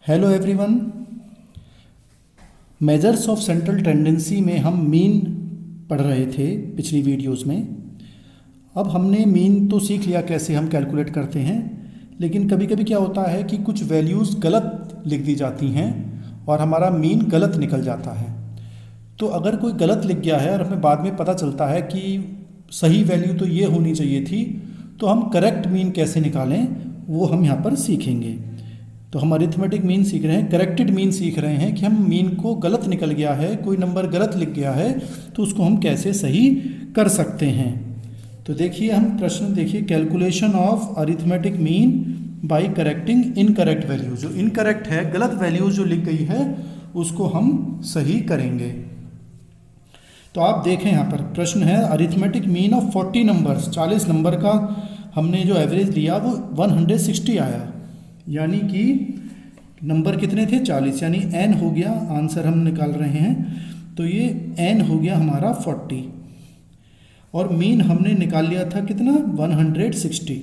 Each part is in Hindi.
Hello everyone. Measures of central tendency में हम मीन पढ़ रहे थे पिछली वीडियोस में। अब हमने मीन तो सीख लिया कैसे हम कैलकुलेट करते हैं, लेकिन कभी कभी क्या होता है कि कुछ वैल्यूज़ गलत लिख दी जाती हैं और हमारा मीन गलत निकल जाता है। तो अगर कोई गलत लिख गया है और हमें बाद में पता चलता है कि सही वैल्यू तो ये होनी चाहिए थी, तो हम करेक्ट मीन कैसे निकालें वो हम यहाँ पर सीखेंगे। तो हम अरिथमेटिक मीन सीख रहे हैं, करेक्टेड मीन सीख रहे हैं कि हम मीन को गलत निकल गया है, कोई नंबर गलत लिख गया है तो उसको हम कैसे सही कर सकते हैं। तो देखिए हम प्रश्न देखिए, calculation of arithmetic mean by correcting incorrect value. जो इनकरेक्ट है, गलत वैल्यू जो लिख गई है उसको हम सही करेंगे। तो आप देखें यहाँ पर प्रश्न है arithmetic mean of 40 numbers, 40 number का हमने जो एवरेज लिया वो 160 आया, यानी कि नंबर कितने थे 40, यानी n हो गया, आंसर हम निकाल रहे हैं तो ये n हो गया हमारा 40 और मीन हमने निकाल लिया था कितना 160।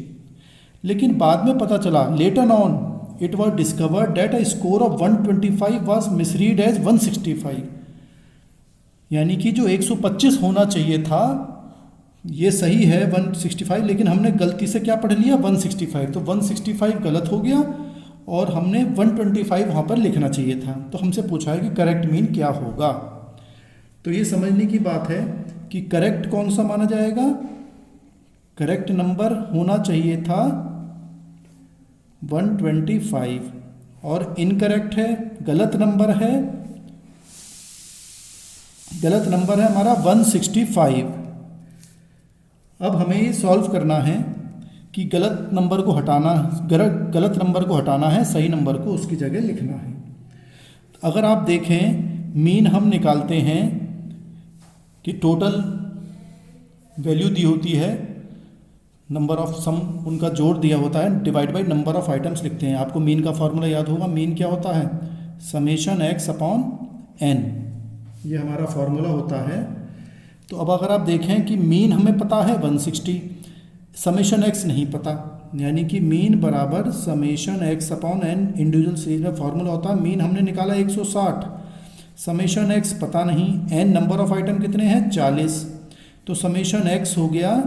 लेकिन बाद में पता चला later on it was discovered that a score of 125 was misread as 165, यानी कि जो 125 होना चाहिए था ये सही है 165, लेकिन हमने गलती से क्या पढ़ लिया 165, तो 165 गलत हो गया और हमने 125 वहाँ पर लिखना चाहिए था। तो हमसे पूछा है कि करेक्ट मीन क्या होगा। तो ये समझने की बात है कि करेक्ट कौन सा माना जाएगा, करेक्ट नंबर होना चाहिए था 125 और इनकरेक्ट है, गलत नंबर है हमारा 165। अब हमें ये सॉल्व करना है कि गलत नंबर को हटाना है, सही नंबर को उसकी जगह लिखना है। अगर आप देखें मीन हम निकालते हैं कि टोटल वैल्यू दी होती है, नंबर ऑफ सम उनका जोड़ दिया होता है, divide by number of items लिखते हैं। आपको मीन का फॉर्मूला याद होगा, मीन क्या होता है समेशन x अपॉन n, ये हमारा फॉर्मूला होता है। तो अब अगर आप देखें कि मीन हमें पता है 160, समेशन x नहीं पता, यानी कि मीन बराबर summation x upon n, individual series में फॉर्मूला होता है। मीन हमने निकाला 160, समेशन x पता नहीं, n नंबर ऑफ आइटम कितने हैं 40, तो समेशन x हो गया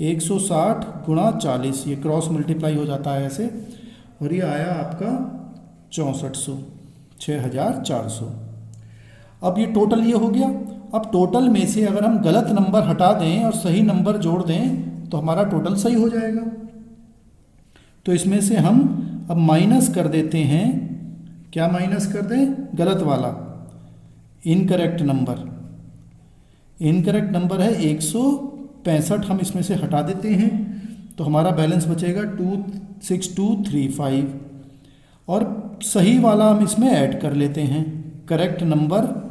160 गुणा 40, ये क्रॉस मल्टीप्लाई हो जाता है ऐसे, और ये आया आपका 6400, 6400। अब ये टोटल ये हो गया। अब टोटल में से अगर हम गलत नंबर हटा दें और सही नंबर जोड़ दें तो हमारा टोटल सही हो जाएगा। तो इसमें से हम अब माइनस कर देते हैं, क्या माइनस कर दें, गलत वाला इनकरेक्ट नंबर है 165, हम इसमें से हटा देते हैं तो हमारा बैलेंस बचेगा 26235 और सही वाला हम इसमें ऐड कर लेते हैं, करेक्ट नंबर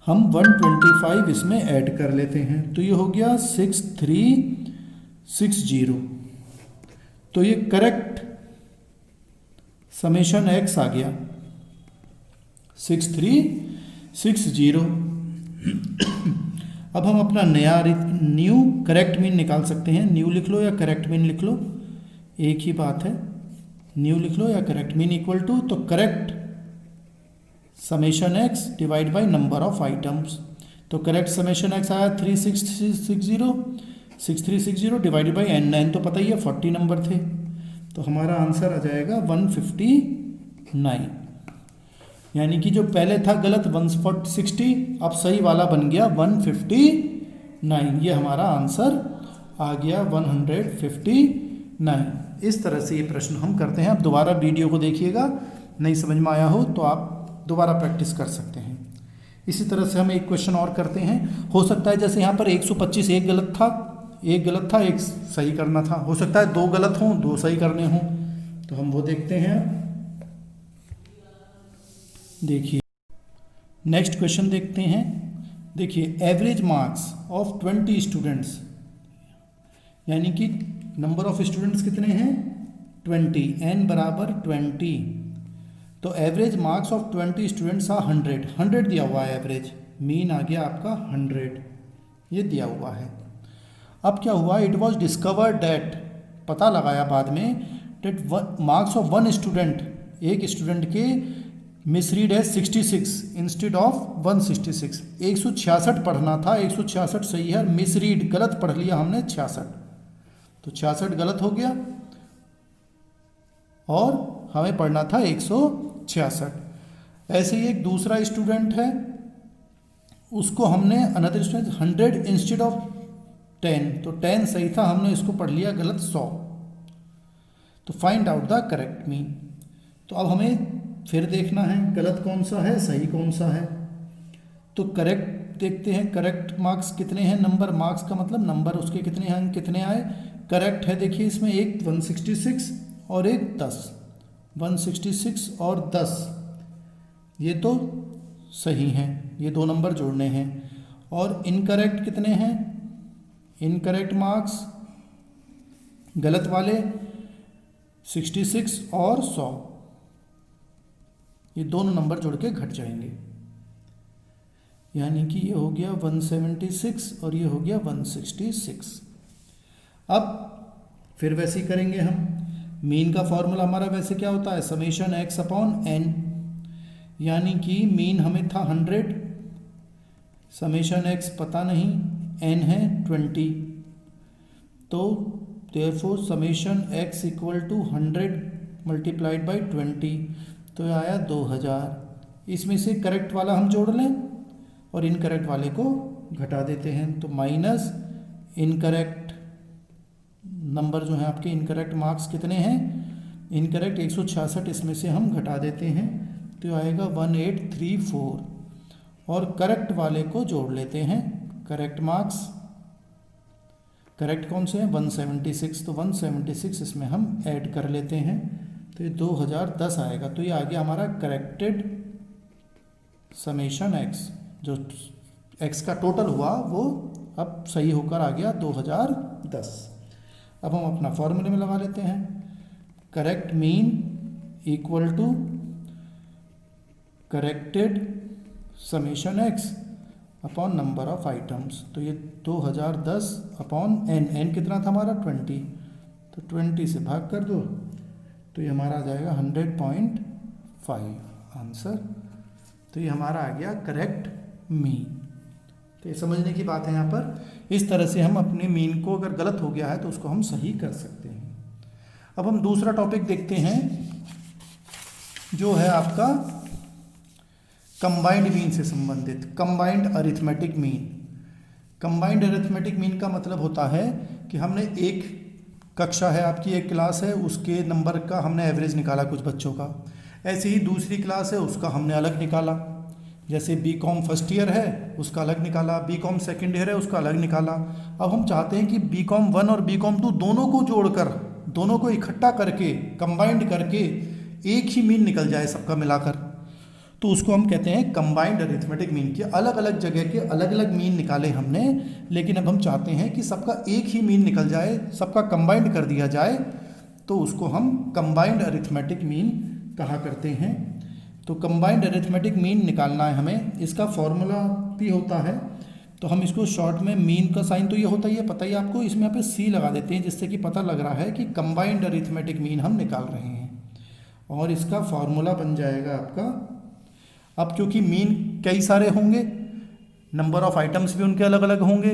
हम 125 इसमें ऐड कर लेते हैं, तो ये हो गया 6360। तो ये करेक्ट समेशन x आ गया 6360। अब हम अपना न्यू करेक्ट मीन निकाल सकते हैं। न्यू लिख लो या करेक्ट मीन लिख लो, एक ही बात है, न्यू लिख लो या करेक्ट मीन इक्वल टू, तो correct summation x divide by number of items. तो करेक्ट समेशन x आया 6360 डिवाइडेड बाय n तो पता ही है 40 नंबर थे, तो हमारा आंसर आ जाएगा 159, यानी कि जो पहले था गलत 160 अब सही वाला बन गया 159, ये हमारा आंसर आ गया 159। इस तरह से ये प्रश्न हम करते हैं। आप दोबारा वीडियो को देखिएगा, नहीं समझ में आया हो तो आप दोबारा प्रैक्टिस कर सकते हैं। इसी तरह से हम एक क्वेश्चन और करते हैं। हो सकता है जैसे यहाँ पर 125 एक गलत था एक सही करना था, हो सकता है 2 गलत हों 2 सही करने हों, तो हम वो देखते हैं। देखिए नेक्स्ट क्वेश्चन देखते हैं। देखिए एवरेज मार्क्स ऑफ 20 स्टूडेंट्स, यानी कि नंबर ऑफ स्टूडेंट्स कितने हैं 20, n बराबर 20, तो एवरेज मार्क्स ऑफ 20 स्टूडेंट्स आ 100 दिया हुआ है एवरेज, मीन आ गया आपका 100, ये दिया हुआ है। अब क्या हुआ, इट वॉज डिस्कवर्ड दैट, पता लगाया बाद में, that marks of one student, एक स्टूडेंट के मिसरीड है 66 इंस्टेड ऑफ 166। 166 पढ़ना था, 166 सही है, मिसरीड गलत पढ़ लिया हमने 66, तो 66 गलत हो गया और हमें पढ़ना था 166। ऐसे ही एक दूसरा स्टूडेंट है, उसको हमने अनदर स्टूडेंट 100 इंस्टेड ऑफ 10, तो 10 सही था, हमने इसको पढ़ लिया गलत 100। तो find out the correct mean. तो अब हमें फिर देखना है गलत कौन सा है, सही कौन सा है। तो करेक्ट देखते हैं, करेक्ट मार्क्स कितने हैं, नंबर मार्क्स का मतलब नंबर उसके कितने हैं, कितने आए। करेक्ट है देखिए इसमें एक 166 और एक 10, 166 और 10 ये तो सही हैं, ये दो नंबर जोड़ने हैं। और इनकरेक्ट कितने हैं, इनकरेक्ट मार्क्स गलत वाले 66 और 100, ये दोनों नंबर जोड़ के घट जाएंगे, यानी कि ये हो गया 176 और ये हो गया 166। अब फिर वैसे ही करेंगे हम। मीन का फॉर्मूला हमारा वैसे क्या होता है, समेशन x अपॉन n, यानी कि मीन हमें था 100, समेशन x पता नहीं, n है 20, तो therefore summation x equal to 100 multiplied by 20, तो ये आया 2000। इसमें से करेक्ट वाला हम जोड़ लें और इनकरेक्ट वाले को घटा देते हैं, तो माइनस इनकरेक्ट नंबर जो है आपके, इनकरेक्ट मार्क्स कितने हैं, इनकरेक्ट 166, इसमें से हम घटा देते हैं तो आएगा 1834, और करेक्ट वाले को जोड़ लेते हैं। करेक्ट मार्क्स, करेक्ट कौन से हैं 176, तो 176 इसमें हम ऐड कर लेते हैं, तो ये 2010 आएगा। तो ये आ गया हमारा करेक्टेड समेशन x, जो x का टोटल हुआ वो अब सही होकर आ गया 2010। अब हम अपना फॉर्मूले में लगा लेते हैं, correct mean equal to corrected summation x upon number of items. तो ये 2010 अपॉन n कितना था हमारा 20, तो 20 से भाग कर दो तो ये हमारा आ जाएगा 100.5 आंसर। तो ये हमारा आ गया करेक्ट मीन। तो ये समझने की बात है यहाँ पर, इस तरह से हम अपने मीन को अगर गलत हो गया है तो उसको हम सही कर सकते हैं। अब हम दूसरा टॉपिक देखते हैं जो है आपका कंबाइंड मीन से संबंधित, combined arithmetic mean. Combined arithmetic mean का मतलब होता है कि हमने एक कक्षा है आपकी, एक क्लास है, उसके नंबर का हमने एवरेज निकाला कुछ बच्चों का, ऐसे ही दूसरी क्लास है उसका हमने अलग निकाला, जैसे बीकॉम फर्स्ट ईयर है उसका अलग निकाला, बीकॉम सेकंड ईयर है उसका अलग निकाला। अब हम चाहते हैं कि बीकॉम 1 और बीकॉम 2 दोनों को जोड़कर, दोनों को इकट्ठा करके, कंबाइंड करके एक ही मीन निकल जाए सबका मिलाकर, तो उसको हम कहते हैं कंबाइंड अरिथमेटिक मीन। के अलग अलग जगह के अलग अलग मीन निकाले हमने, लेकिन अब हम चाहते हैं कि सबका एक ही मीन निकल जाए, सबका कंबाइंड कर दिया जाए, तो उसको हम कंबाइंड अरिथमेटिक मीन कहा करते हैं। तो कंबाइंड अरिथमेटिक मीन निकालना है हमें, इसका फॉर्मूला भी होता है, तो हम इसको शॉर्ट में, मीन का साइन तो ये होता ही है, पता ही आपको, इसमें यहाँ पे सी लगा देते हैं जिससे कि पता लग रहा है कि कंबाइंड अरिथमेटिक मीन हम निकाल रहे हैं, और इसका फॉर्मूला बन जाएगा आपका। अब क्योंकि मीन कई सारे होंगे, नंबर ऑफ आइटम्स भी उनके अलग अलग होंगे,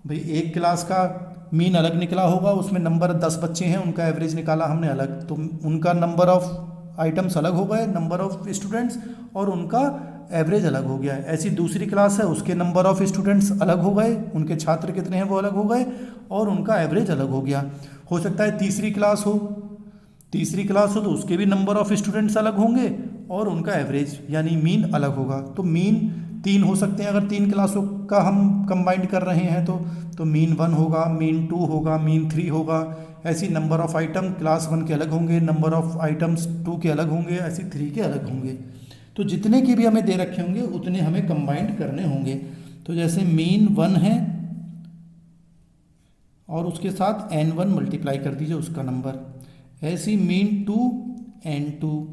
भाई एक क्लास का मीन अलग निकला होगा, उसमें नंबर 10 बच्चे हैं, उनका एवरेज निकाला हमने अलग, तो उनका नंबर ऑफ आइटम्स अलग हो गए, नंबर ऑफ स्टूडेंट्स, और उनका एवरेज अलग हो गया है। ऐसी दूसरी क्लास है, उसके नंबर ऑफ स्टूडेंट्स अलग हो गए, उनके छात्र कितने हैं वो अलग हो गए, और उनका एवरेज अलग हो गया। हो सकता है तीसरी क्लास हो, तीसरी क्लास हो तो उसके भी नंबर ऑफ स्टूडेंट्स अलग होंगे और उनका एवरेज यानी मीन अलग होगा। तो मीन 3 हो सकते हैं, अगर 3 क्लासों का हम कंबाइंड कर रहे हैं तो मीन 1 होगा, मीन 2 होगा, मीन 3 होगा। ऐसी नंबर ऑफ आइटम क्लास 1 के अलग होंगे, नंबर ऑफ आइटम्स 2 के अलग होंगे, ऐसी 3 के अलग होंगे। तो जितने के भी हमें दे रखे होंगे उतने हमें कंबाइंड करने होंगे। तो जैसे मीन 1 है और उसके साथ n1 मल्टीप्लाई कर दीजिए उसका नंबर, ऐसी mean 2 n2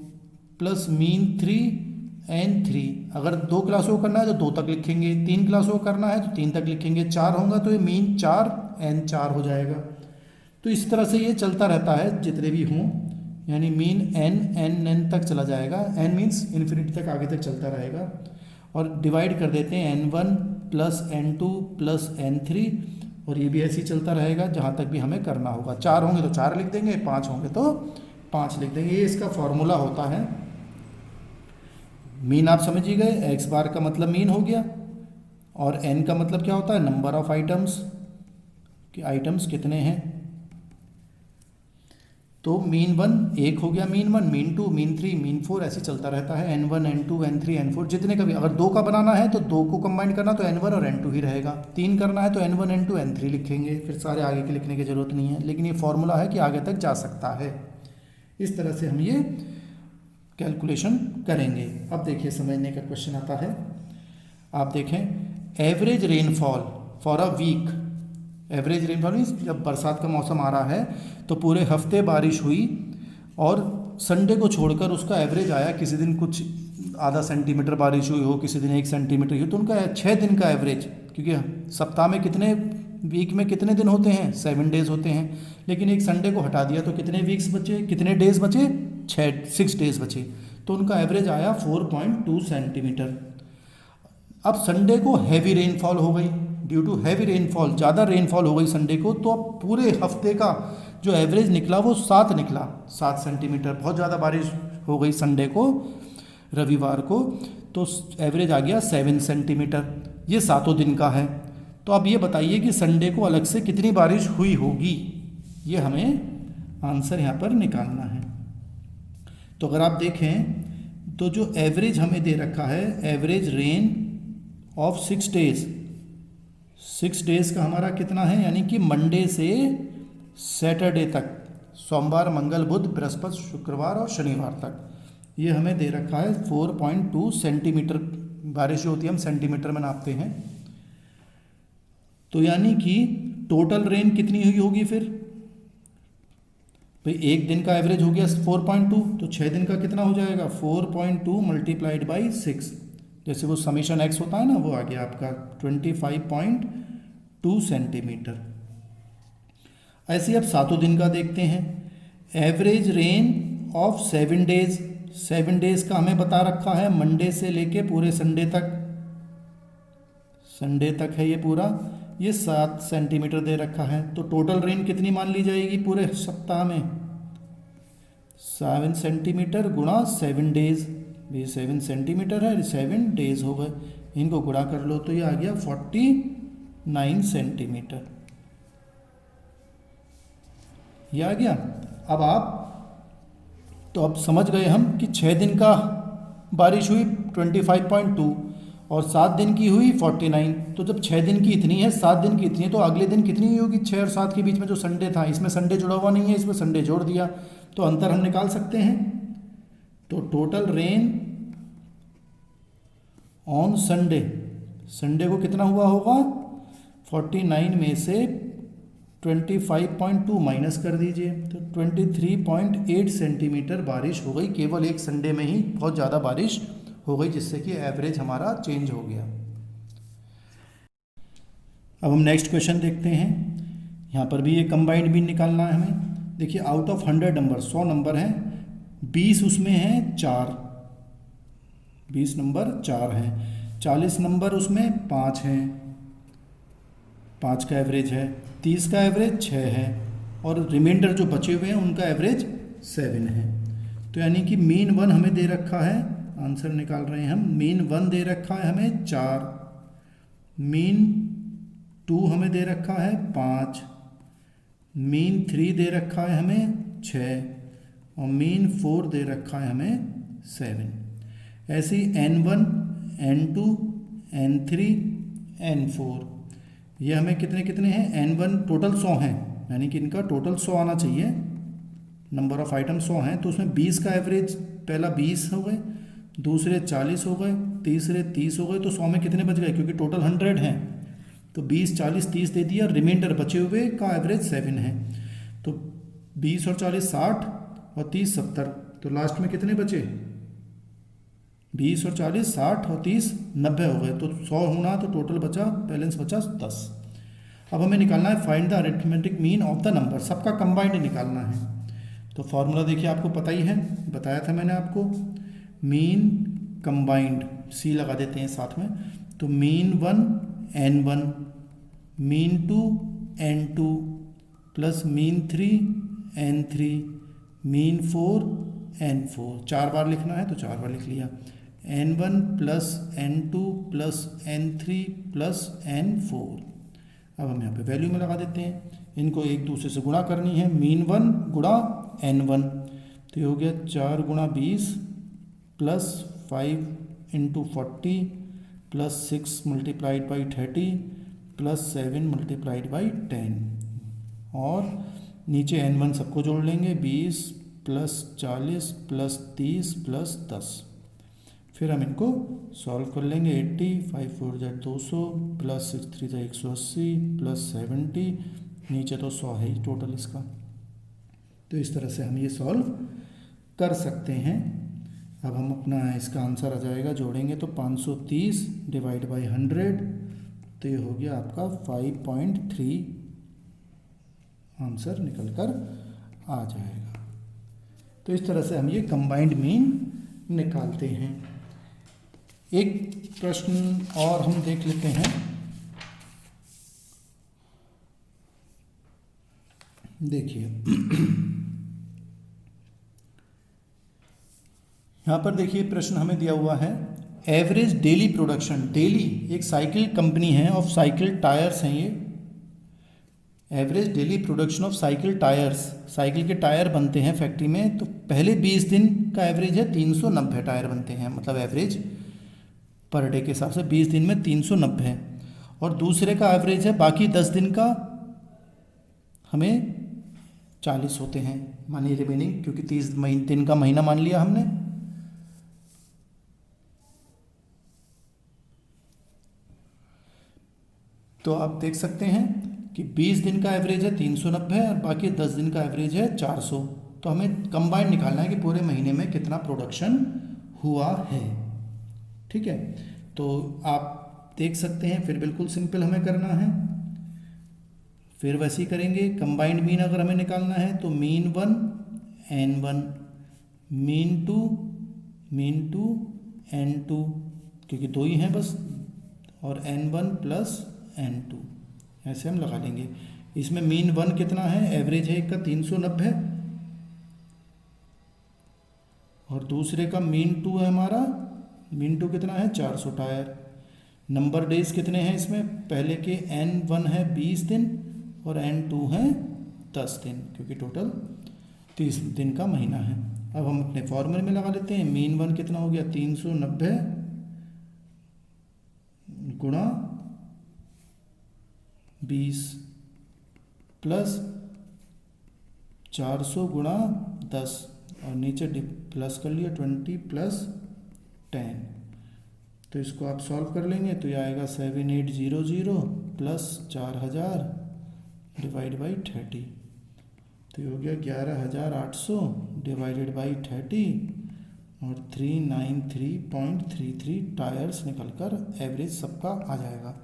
plus mean 3 n3। अगर 2 क्लासों को करना है तो 2 तक लिखेंगे, 3 क्लासों को करना है तो 3 तक लिखेंगे, 4 होगा तो ये मीन 4 n4 हो जाएगा। तो इस तरह से ये चलता रहता है जितने भी हों यानी मीन n तक चला जाएगा, n मीन्स इन्फिनिटी तक आगे तक चलता रहेगा, और डिवाइड कर देते हैं n1 plus n2 plus n3, और ये भी ऐसे ही चलता रहेगा जहाँ तक भी हमें करना होगा। 4 होंगे तो 4 लिख देंगे, 5 होंगे तो 5 लिख देंगे। ये इसका फॉर्मूला होता है। मीन आप समझ ही गए, x बार का मतलब मीन हो गया, और n का मतलब क्या होता है, नंबर ऑफ आइटम्स, कि आइटम्स कितने हैं। तो मीन 1 1 हो गया, मीन 1, मीन 2, मीन 3, मीन 4, ऐसे चलता रहता है। n1 n2 n3 n4 जितने का भी, अगर 2 का बनाना है तो 2 को कंबाइन करना तो n1 और n2 ही रहेगा। 3 करना है तो n1 n2 n3 लिखेंगे, फिर सारे आगे के लिखने की ज़रूरत नहीं है। लेकिन ये फॉर्मूला है कि आगे तक जा सकता है। इस तरह से हम ये कैलकुलेशन करेंगे। अब देखिए समझने का क्वेश्चन आता है। आप देखें, average rainfall for a week. Average rainfall means जब बरसात का मौसम आ रहा है तो पूरे हफ्ते बारिश हुई, और संडे को छोड़कर उसका एवरेज आया। किसी दिन कुछ आधा सेंटीमीटर बारिश हुई हो, किसी दिन 1 सेंटीमीटर हुई, तो उनका 6 दिन का एवरेज, क्योंकि सप्ताह में कितने, वीक में कितने दिन होते हैं, 7 डेज होते हैं। लेकिन एक संडे को हटा दिया तो कितने वीक्स बचे, कितने डेज बचे, 6 डेज बचे। तो उनका एवरेज आया 4.2 सेंटीमीटर। अब संडे को हैवी रेनफॉल हो गई, ड्यू टू हैवी रेनफॉल, ज़्यादा रेनफॉल हो गई संडे को, तो अब पूरे हफ्ते का जो एवरेज निकला वो 7 निकला, 7 सेंटीमीटर। बहुत ज़्यादा बारिश हो गई संडे को, रविवार को, तो एवरेज आ गया 7 सेंटीमीटर। ये 7 दिन का है। तो अब ये बताइए कि संडे को अलग से कितनी बारिश हुई होगी, ये हमें आंसर यहाँ पर निकालना है। तो अगर आप देखें तो जो एवरेज हमें दे रखा है, average rain of 6 days, 6 days का हमारा कितना है, यानी कि मंडे से सैटरडे तक, सोमवार मंगल बुध बृहस्पति शुक्रवार और शनिवार तक, ये हमें दे रखा है 4.2 सेंटीमीटर। बारिश जो होती है हम सेंटीमीटर में नापते हैं। तो यानी कि टोटल रेन कितनी हुई होगी फिर भाई, एक दिन का एवरेज हो गया 4.2, तो 6 दिन का कितना हो जाएगा, 4.2 मल्टीप्लाइड बाई 6, जैसे वो समीशन एक्स होता है ना, वो आ गया आपका 25.2 सेंटीमीटर। ऐसे अब 7 दिन का देखते हैं। Average rain of 7 days, 7 days का हमें बता रखा है, मंडे से लेके पूरे संडे तक, संडे तक है ये पूरा, ये 7 सेंटीमीटर दे रखा है। तो टोटल रेन कितनी मान ली जाएगी पूरे सप्ताह में, 7 सेंटीमीटर गुणा 7 डेज, ये 7 सेंटीमीटर है, 7 डेज हो गए, इनको गुणा कर लो तो ये आ गया 49 सेंटीमीटर, ये आ गया। अब आप, तो अब समझ गए हम कि 6 दिन का बारिश हुई 25.2 और 7 दिन की हुई 49। तो जब 6 दिन की इतनी है, 7 दिन की इतनी है, तो अगले दिन कितनी हुई होगी, 6 और 7 के बीच में जो संडे था, इसमें संडे जुड़ा हुआ नहीं है, इसमें संडे जोड़ दिया, तो अंतर हम निकाल सकते हैं। तो total rain on Sunday, Sunday को कितना हुआ होगा, 49 में से 25.2 माइनस कर दीजिए, तो 23.8 सेंटीमीटर बारिश हो गई केवल एक संडे में ही। बहुत ज़्यादा बारिश हो गई, जिससे कि एवरेज हमारा चेंज हो गया। अब हम नेक्स्ट क्वेश्चन देखते हैं। यहाँ पर भी ये कंबाइंड मीन निकालना है हमें। देखिए, आउट ऑफ 100 नंबर, 100 नंबर हैं, 20 उसमें हैं 4, 20 नंबर 4 हैं, 40 नंबर उसमें 5 हैं, 5 का एवरेज है, 30 का एवरेज 6 है, और रिमाइंडर जो बचे हुए हैं उनका एवरेज 7 है। तो यानी कि मीन 1 हमें दे रखा है, आंसर निकाल रहे हैं हम, मीन 1 दे रखा है हमें 4, मीन 2 हमें दे रखा है 5, मीन 3 दे रखा है हमें 6, और मीन 4 दे रखा है हमें 7। ऐसे ही N1, N2, N3, N4, ये हमें कितने कितने हैं, N1 टोटल 100 हैं, यानी कि इनका टोटल 100 आना चाहिए, नंबर ऑफ आइटम 100 हैं। तो उसमें 20 का एवरेज, पहला 20 हो गए, दूसरे 40 हो गए, तीसरे 30 हो गए, तो 100 में कितने बच गए, क्योंकि टोटल 100 हैं, तो 20, 40, 30 दे दिया, रिमाइंडर बचे हुए का एवरेज 7 है। तो 20 और 40 60 और 30 70, तो लास्ट में कितने बचे, 20 और 40 60 और 30 90 हो गए, तो 100 होना, तो टोटल बचा, बैलेंस बचा 10। अब हमें निकालना है find the arithmetic mean of the number, सबका कंबाइंड निकालना है। तो फॉर्मूला देखिए आपको पता ही है, बताया था मैंने आपको, मीन कंबाइंड, सी लगा देते हैं साथ में, तो mean 1 n1, mean 2 n2 plus mean 3 n3, mean 4 n4। 4 बार लिखना है तो 4 बार लिख लिया, n1 plus n2 plus n3 plus n4। अब हम यहाँ पे वैल्यू में लगा देते हैं, इनको एक दूसरे से गुणा करनी है, मीन 1 गुणा n1, तो ये हो गया 4 गुणा 20 plus 5 into 40 plus 6 multiplied by 30 plus 7 multiplied by 10, और नीचे n1 सबको जोड़ लेंगे, 20 प्लस 40 प्लस 30 प्लस 10। फिर हम इनको सॉल्व कर लेंगे, 80 5 4 ज़ा 200 प्लस 6 3 ज़ा 180 प्लस 70, नीचे तो 100 है ही टोटल इसका। तो इस तरह से हम ये सॉल्व कर सकते हैं। अब हम अपना इसका आंसर आ जाएगा, जोड़ेंगे तो 530 डिवाइड बाई 100, तो ये हो गया आपका 5.3 आंसर निकल कर आ जाएगा। तो इस तरह से हम ये कंबाइंड मीन निकालते हैं। एक प्रश्न और हम देख लेते हैं, देखिए यहाँ पर देखिए प्रश्न हमें दिया हुआ है, एवरेज डेली प्रोडक्शन, डेली एक साइकिल कंपनी है ऑफ साइकिल टायर्स हैं ये, average daily production of cycle tyres, cycle के टायर बनते हैं फैक्ट्री में, तो पहले 20 दिन का एवरेज है 390 टायर बनते हैं, मतलब एवरेज पर डे के हिसाब से 20 दिन में 390 है, और दूसरे का एवरेज है बाकी 10 दिन का हमें 40 होते हैं, मानिए रिमेनिंग, क्योंकि 30 दिन का महीना मान लिया हमने। तो आप देख सकते हैं कि 20 दिन का एवरेज है 390 और बाकी 10 दिन का एवरेज है 400। तो हमें कंबाइंड निकालना है कि पूरे महीने में कितना प्रोडक्शन हुआ है। ठीक है, तो आप देख सकते हैं, फिर बिल्कुल सिंपल हमें करना है, फिर वैसे ही करेंगे। कंबाइंड मीन अगर हमें निकालना है तो मीन 1 n1, मीन 2 n2, क्योंकि 2 ही हैं बस, और n1 प्लस n2, ऐसे हम लगा लेंगे। इसमें मीन 1 कितना है, एवरेज है एक का 390, और दूसरे का मीन 2 है हमारा, मीन 2 कितना है 400 टायर। नंबर डेज कितने हैं इसमें, पहले के n1 है 20 दिन और n2 है 10 दिन, क्योंकि टोटल 30 दिन का महीना है। अब हम अपने फॉर्मूले में लगा लेते हैं, मीन 1 कितना हो गया 390 गुणा 20 प्लस 400 गुणा 10, और नीचे प्लस कर लिया 20 प्लस 10। तो इसको आप सॉल्व कर लेंगे तो ये आएगा 7800 प्लस 4000 डिवाइड बाई 30, तो ये हो गया 11800 डिवाइडेड बाई 30, और 393.33 टायर्स निकलकर एवरेज सबका आ जाएगा।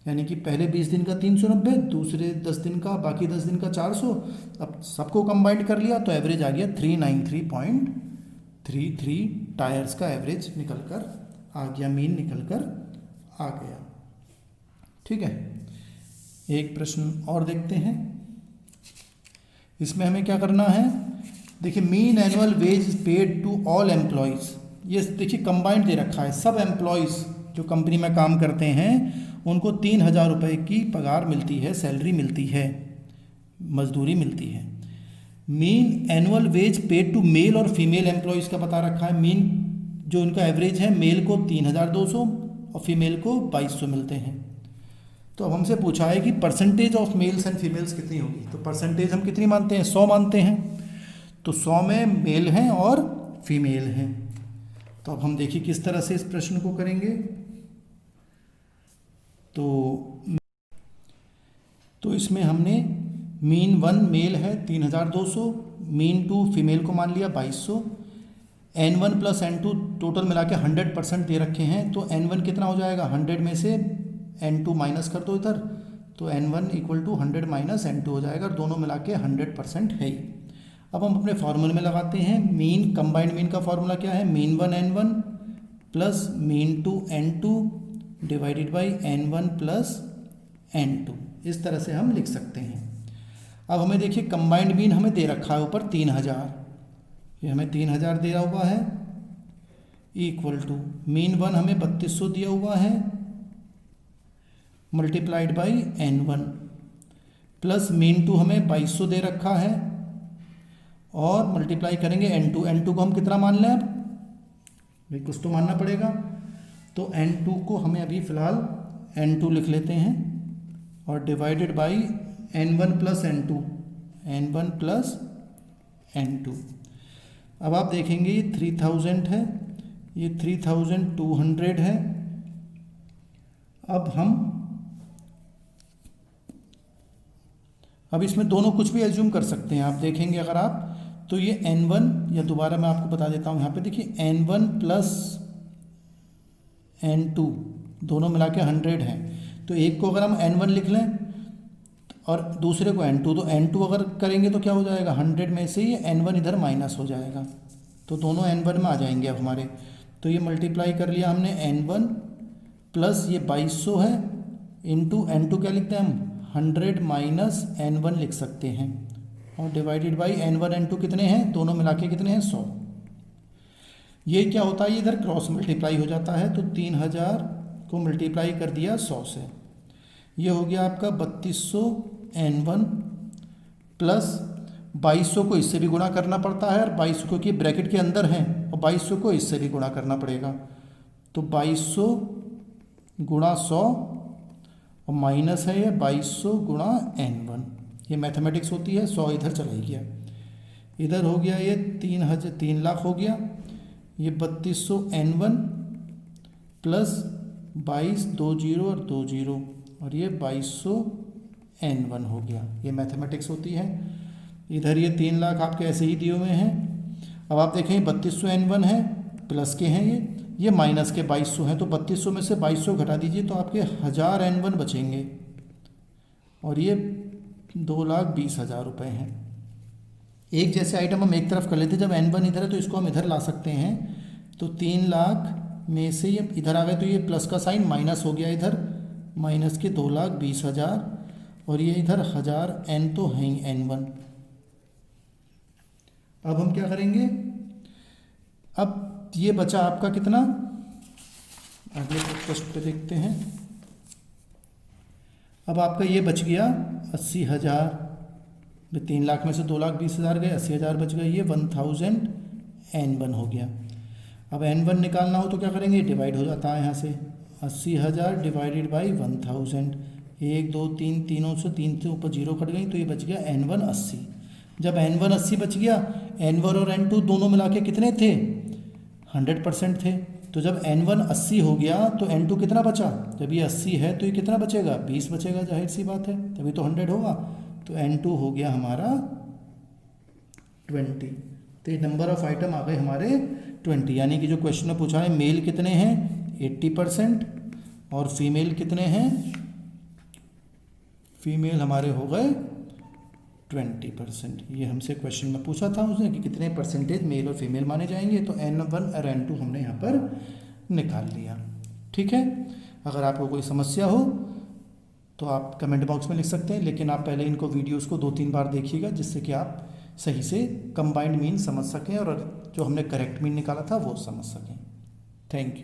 यानी कि पहले 20 दिन का 390, दूसरे 10 दिन का, बाकी 10 दिन का 400, अब सबको कंबाइंड कर लिया तो एवरेज आ गया 393.33 टायर्स का एवरेज निकलकर आ गया, मीन निकलकर आ गया। ठीक है, एक प्रश्न और देखते हैं, इसमें हमें क्या करना है, देखिए mean annual wage paid to all employees, ये देखिए कंबाइंड दे रखा है, सब एम्प्लॉयज़ जो कंपनी में काम करते हैं उनको 3000 रुपये की पगार मिलती है, सैलरी मिलती है, मजदूरी मिलती है। Mean annual wage paid to male और फीमेल एम्प्लॉयज़ का बता रखा है, मीन जो उनका एवरेज है, मेल को 3200 और फीमेल को 2200 मिलते हैं। तो अब हमसे पूछा है कि percentage of males and females कितनी होगी, तो परसेंटेज हम कितनी मानते हैं, 100 मानते हैं, तो 100 में मेल हैं और फीमेल हैं। तो अब हम देखिए किस तरह से इस प्रश्न को करेंगे। तो इसमें हमने मीन 1 मेल है 3200, मीन 2 फीमेल को मान लिया 2200, n1 प्लस n2 टोटल मिला के 100% दे रखे हैं, तो n1 कितना हो जाएगा, 100 में से n2 माइनस कर दो इधर, तो n1 equal to 100 minus n2 हो जाएगा, दोनों मिला के 100% है ही। अब हम अपने फार्मूले में लगाते हैं मीन, कंबाइंड मीन का फार्मूला क्या है, mean 1 n1 plus mean 2 n2 divided by n1 plus n2। इस तरह से हम लिख सकते हैं। अब हमें देखिए कंबाइंड मीन हमें दे रखा है ऊपर 3000, ये हमें 3000 दिया हुआ है, इक्वल टू मीन 1 हमें 3200 दिया हुआ है multiplied by n1 plus mean 2 हमें 2200 दे रखा है और मल्टीप्लाई करेंगे n2। n2 को हम कितना मान लें, अब भाई कुछ तो मानना पड़ेगा, तो n2 को हमें अभी फ़िलहाल n2 लिख लेते हैं और divided by n1 plus n2, n1 plus n2। अब आप देखेंगे ये 3000 है, ये 3200 है। अब इसमें दोनों कुछ भी एज्यूम कर सकते हैं। आप देखेंगे अगर आप तो ये n1, या दोबारा मैं आपको बता देता हूँ यहाँ पे देखिए n1 प्लस n2 दोनों मिला के 100 हैं, तो एक को अगर हम n1 लिख लें और दूसरे को n2, तो n2 अगर करेंगे तो क्या हो जाएगा, 100 में से ये n1 इधर माइनस हो जाएगा, तो दोनों n1 में आ जाएंगे अब हमारे। तो ये मल्टीप्लाई कर लिया हमने n1 प्लस ये 2200 है इंटू n2 क्या लिखते हैं हम 100 माइनस n1 लिख सकते हैं और डिवाइडेड बाई n1 n2 कितने हैं, दोनों मिला के कितने हैं 100। ये क्या होता है, ये इधर क्रॉस मल्टीप्लाई हो जाता है, तो 3000 को मल्टीप्लाई कर दिया 100 से, ये हो गया आपका 3200 n1 प्लस 2200 को इससे भी गुणा करना पड़ता है और 2200 क्योंकि ब्रैकेट के अंदर हैं और 2200 को इससे भी गुणा करना पड़ेगा, तो 2200 गुणा 100 और माइनस है ये 2200 गुणा n1, ये मैथमेटिक्स होती है। 100 इधर चला ही गया, इधर हो गया ये 3 लाख हो गया, ये 3200 n1 प्लस 22 2 0 और 2 0 और ये 2200 n1 हो गया, ये मैथमेटिक्स होती है। इधर ये 3 लाख आपके ऐसे ही दिए हुए हैं। अब आप देखें 3200 n1 है, प्लस के हैं ये माइनस के 2200 हैं, तो 3200 में से 2200 घटा दीजिए तो आपके 1000 n1 बचेंगे और ये 2,20,000 रुपये हैं। एक जैसे आइटम हम एक तरफ कर लेते, जब n1 इधर है तो इसको हम इधर ला सकते हैं, तो 3 लाख में से ये इधर आ गए तो ये प्लस का साइन माइनस हो गया, इधर माइनस के 2,20,000 और ये इधर 1000 n तो है ही n1। अब हम क्या करेंगे, अब ये बचा आपका कितना, अगले प्रश्न पे देखते हैं। अब आपका ये बच गया 80,000, 3 लाख में से 2,20,000 गए, 80,000 बच गए, ये 1000 n1 हो गया। अब n1 निकालना हो तो क्या करेंगे, डिवाइड हो जाता है यहाँ से, 80,000 डिवाइडेड बाई 1000, 1 2 3 तीनों से 3 से ऊपर 0 कट गई, तो ये बच गया n1 80। जब n1 80 बच गया, n1 और n2 दोनों मिला के कितने थे, 100% थे, तो जब n1 80 हो गया तो n2 कितना बचा, जब ये 80 है तो ये कितना बचेगा, 20 बचेगा, जाहिर सी बात है, तभी तो 100 होगा, तो n2 हो गया हमारा 20। तो ये नंबर ऑफ आइटम आ गए हमारे 20, यानी कि जो क्वेश्चन में पूछा है मेल कितने हैं 80% और फीमेल कितने हैं, फीमेल हमारे हो गए 20%। ये हमसे क्वेश्चन में पूछा था उसने कि कितने परसेंटेज मेल और फीमेल माने जाएंगे, तो n1 और n2 हमने यहाँ पर निकाल लिया। ठीक है, अगर आपको कोई समस्या हो तो आप कमेंट बॉक्स में लिख सकते हैं, लेकिन आप पहले इनको वीडियोस को 2-3 बार देखिएगा जिससे कि आप सही से कंबाइंड मीन समझ सकें और जो हमने करेक्ट मीन निकाला था वो समझ सकें। Thank you.